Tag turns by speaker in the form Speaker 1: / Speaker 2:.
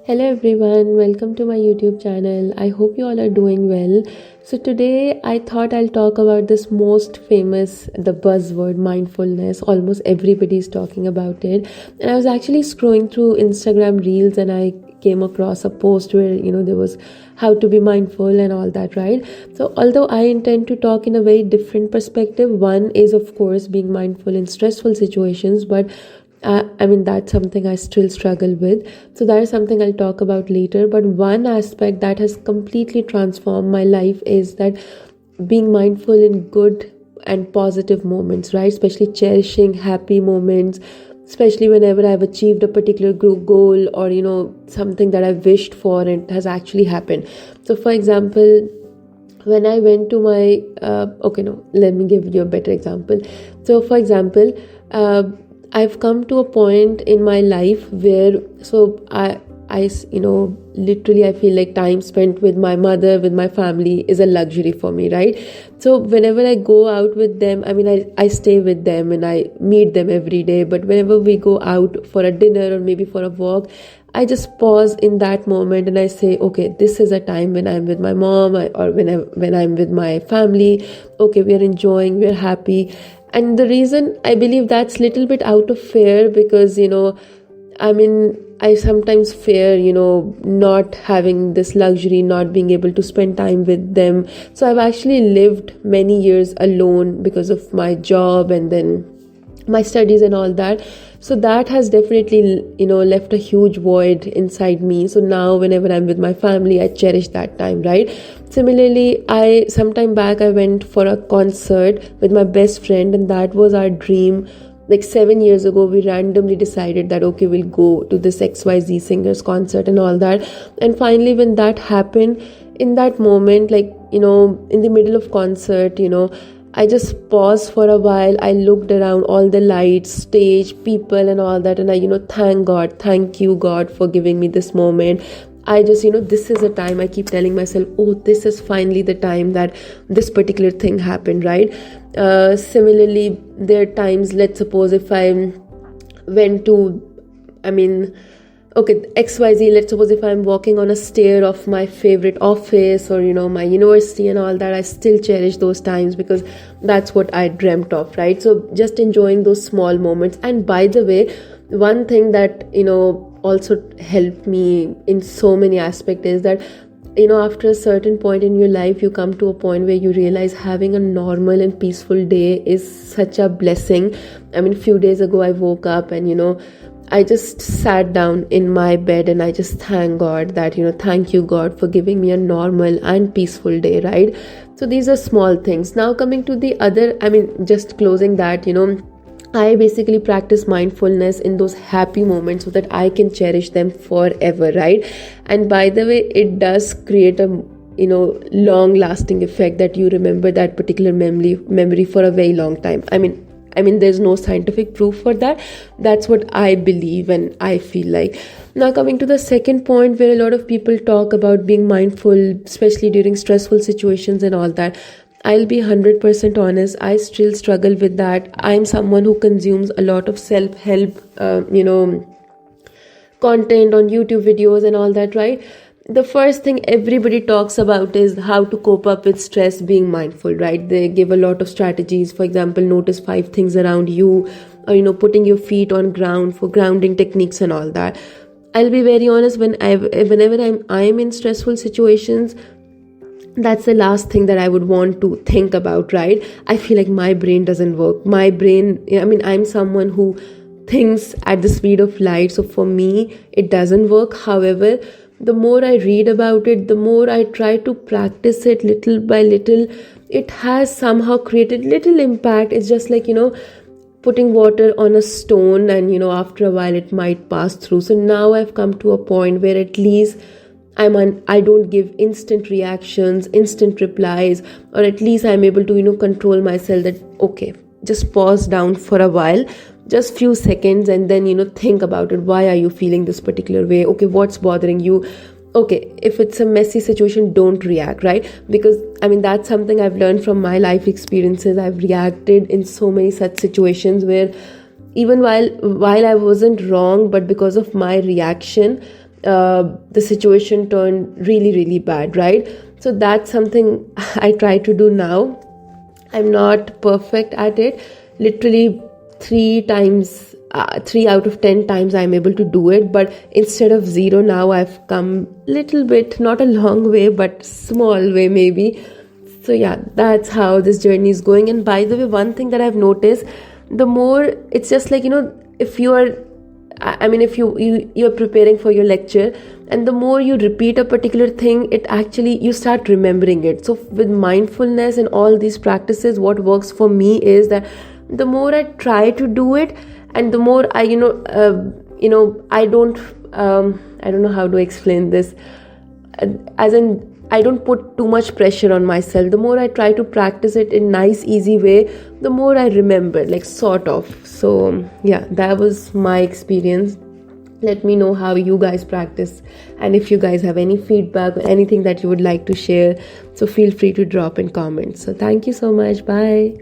Speaker 1: Hello everyone, welcome to my YouTube channel. I hope you all are doing well. So today I thought I'll talk about this most famous, the buzzword mindfulness. Almost everybody is talking about it. And I was actually scrolling through Instagram Reels and I came across a post where there was how to be mindful and all that, right? So although I intend to talk in a very different perspective, one is of course being mindful in stressful situations, but that's something I still struggle with. So that is something I'll talk about later. But one aspect that has completely transformed my life is that being mindful in good and positive moments, right? Especially cherishing happy moments, especially whenever I've achieved a particular goal or, something that I wished for and it has actually happened. So for example, when I went to my, let me give you a better example. So for example, I've come to a point in my life where literally I feel like time spent with my mother, with my family is a luxury for me, right? So whenever I go out with them, I stay with them and I meet them every day. But whenever we go out for a dinner or maybe for a walk, I just pause in that moment and I say, okay, this is a time when I'm with my mom or when I'm with my family. Okay, we are enjoying, we're happy. And the reason I believe that's little bit out of fear because, I sometimes fear, not having this luxury, not being able to spend time with them. So I've actually lived many years alone because of my job and then my studies and all that. So that has definitely left a huge void inside me. So now whenever I'm with my family, I cherish that time, right? Similarly, sometime back I went for a concert with my best friend and that was our dream. Like 7 years ago, we randomly decided that okay, we'll go to this XYZ singers concert and all that. And finally when that happened, in that moment, in the middle of concert, I just paused for a while. I looked around all the lights, stage, people and all that. And I, thank you, God, for giving me this moment. I just, this is a time I keep telling myself, oh, this is finally the time that this particular thing happened, right? Similarly, there are times, let's suppose if I went to, XYZ, let's suppose if I'm walking on a stair of my favorite office or, my university and all that, I still cherish those times because that's what I dreamt of, right? So just enjoying those small moments. And by the way, one thing that, also helped me in so many aspects is that, after a certain point in your life, you come to a point where you realize having a normal and peaceful day is such a blessing. A few days ago, I woke up and, I just sat down in my bed and I just thank God that, thank you, God, for giving me a normal and peaceful day, right? So these are small things. Now coming to the other, just closing that, I basically practice mindfulness in those happy moments so that I can cherish them forever, right? And by the way, it does create a long lasting effect that you remember that particular memory for a very long time. There's no scientific proof for that. That's what I believe and I feel like. Now coming to the second point where a lot of people talk about being mindful, especially during stressful situations and all that. I'll be 100% honest, I still struggle with that. I'm someone who consumes a lot of self-help, content on YouTube videos and all that, right? The first thing everybody talks about is how to cope up with stress being mindful, right? They give a lot of strategies. For example, notice 5 things around you or, putting your feet on ground for grounding techniques and all that. I'll be very honest, whenever I'm in stressful situations, that's the last thing that I would want to think about, right? I feel like my brain doesn't work. I'm someone who thinks at the speed of light. So for me, it doesn't work. However, the more I read about it, the more I try to practice it little by little, it has somehow created little impact. It's just like, putting water on a stone and, after a while it might pass through. So now I've come to a point where at least I don't give instant reactions, instant replies, or at least I'm able to, control myself that, okay, just pause down for a while, just few seconds, and then, think about it. Why are you feeling this particular way? Okay, what's bothering you? Okay, if it's a messy situation, don't react, right? Because, that's something I've learned from my life experiences. I've reacted in so many such situations where even while I wasn't wrong, but because of my reaction, the situation turned really, really bad, right? So that's something I try to do now. I'm not perfect at it. Literally 3 out of 10 times I'm able to do it, but instead of 0 now, I've come little bit, not a long way, but small way maybe. So yeah, that's how this journey is going. And by the way, one thing that I've noticed, the more, it's just like, if you are, if you're preparing for your lecture, and the more you repeat a particular thing, it actually, you start remembering it. So with mindfulness and all these practices, what works for me is that the more I try to do it, and the more I I don't know how to explain this, as in, I don't put too much pressure on myself. The more I try to practice it in nice, easy way, the more I remember, like, sort of. So yeah, that was my experience. Let me know how you guys practice, and if you guys have any feedback or anything that you would like to share, so feel free to drop in comments. So thank you so much. Bye.